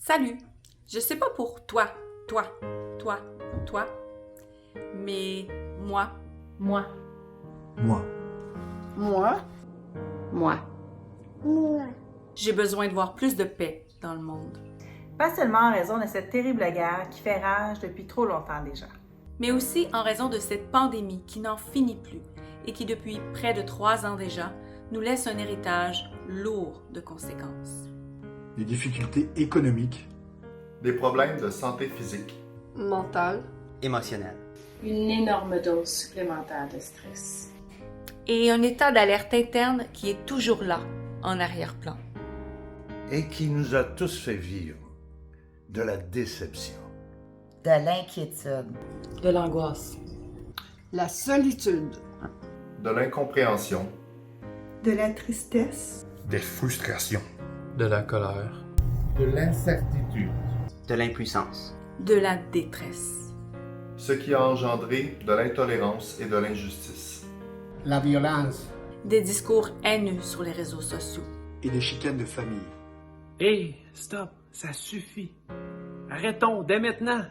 Salut! Je sais pas pour toi, mais moi, Moi. Moi. Moi. Moi. j'ai besoin de voir plus de paix dans le monde, Pas seulement en raison de cette terrible guerre qui fait rage depuis trop longtemps déjà. mais aussi en raison de cette pandémie qui n'en finit plus et qui, depuis près de 3 ans déjà, nous laisse un héritage lourd de conséquences. Des difficultés économiques. Des problèmes de santé physique. Mental. Émotionnel. Une énorme dose supplémentaire de stress. Et un état d'alerte interne qui est toujours là, en arrière-plan. Et qui nous a tous fait vivre de la déception. De l'inquiétude. De l'angoisse. La solitude. De l'incompréhension. De la tristesse. Des frustrations. De la colère. De l'incertitude. De l'impuissance. De la détresse. Ce qui a engendré de l'intolérance et de l'injustice. La violence. Des discours haineux sur les réseaux sociaux. Et des chicanes de famille. Hey, stop, ça suffit. Arrêtons dès maintenant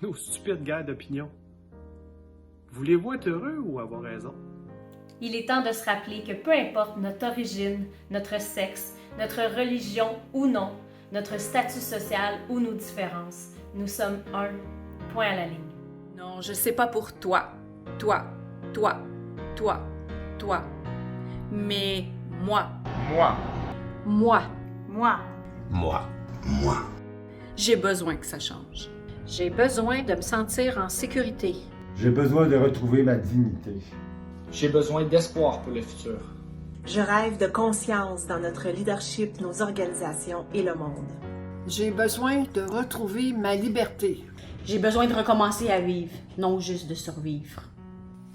nos stupides guerres d'opinion. Voulez-vous être heureux ou avoir raison? Il est temps de se rappeler que peu importe notre origine, notre sexe, notre religion ou non, notre statut social ou nos différences, nous sommes un, point à la ligne. Non, je sais pas pour toi, mais moi, Moi. Moi. j'ai besoin que ça change. J'ai besoin de me sentir en sécurité. J'ai besoin de retrouver ma dignité. J'ai besoin d'espoir pour le futur. Je rêve de conscience dans notre leadership, nos organisations et le monde. J'ai besoin de retrouver ma liberté. J'ai besoin de recommencer à vivre, non juste de survivre.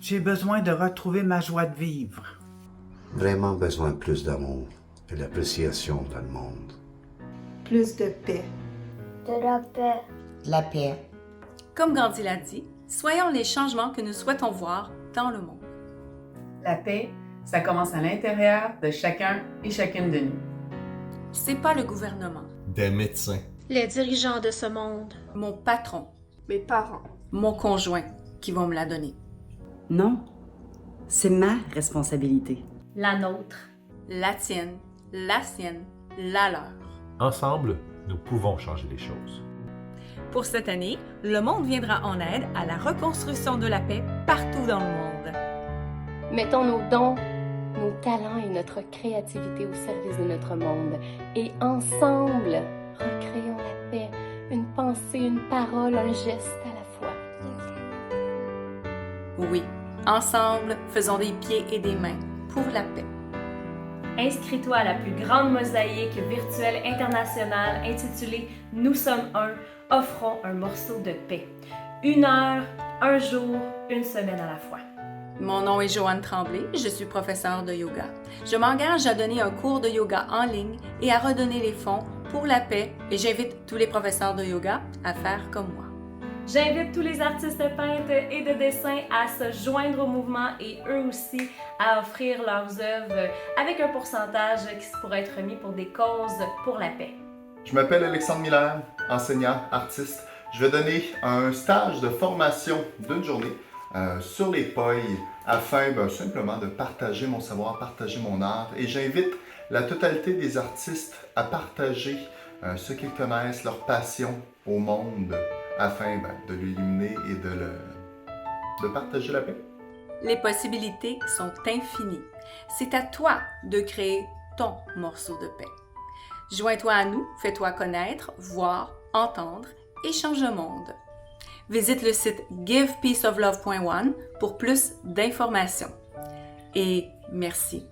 J'ai besoin de retrouver ma joie de vivre. Vraiment besoin de plus d'amour et d'appréciation dans le monde. Plus de paix. De la paix. De la paix. Comme Gandhi l'a dit, soyons les changements que nous souhaitons voir dans le monde. La paix, ça commence à l'intérieur de chacun et chacune de nous. C'est pas le gouvernement, Des médecins. Les dirigeants de ce monde. mon patron, Mes parents. mon conjoint qui vont me la donner. Non, c'est ma responsabilité. La nôtre. La tienne, la sienne, la leur. Ensemble, nous pouvons changer les choses. Pour cette année, le monde viendra en aide à la reconstruction de la paix partout dans le monde. Mettons nos dons, nos talents et notre créativité au service de notre monde. Et ensemble, recréons la paix, une pensée, une parole, un geste à la fois. Oui, ensemble, faisons des pieds et des mains pour la paix. Inscris-toi à la plus grande mosaïque virtuelle internationale intitulée « Nous sommes un, offrons un morceau de paix ». 1 heure, 1 jour, 1 semaine à la fois. Mon nom est Joanne Tremblay, je suis professeure de yoga. Je m'engage à donner un cours de yoga en ligne et à redonner les fonds pour la paix et j'invite tous les professeurs de yoga à faire comme moi. J'invite tous les artistes peintres et de dessin à se joindre au mouvement et eux aussi à offrir leurs œuvres avec un pourcentage qui pourrait être remis pour des causes pour la paix. Je m'appelle Alexandre Miller, enseignant, artiste. Je vais donner un stage de formation d'1 journée sur les pailles afin simplement de partager mon savoir, partager mon art. Et j'invite la totalité des artistes à partager ce qu'ils connaissent, leur passion au monde afin de l'illuminer et de partager la paix. Les possibilités sont infinies. C'est à toi de créer ton morceau de paix. Joins-toi à nous, fais-toi connaître, voir, entendre et change le monde. Visite le site givepeaceoflove.one pour plus d'informations. Et merci.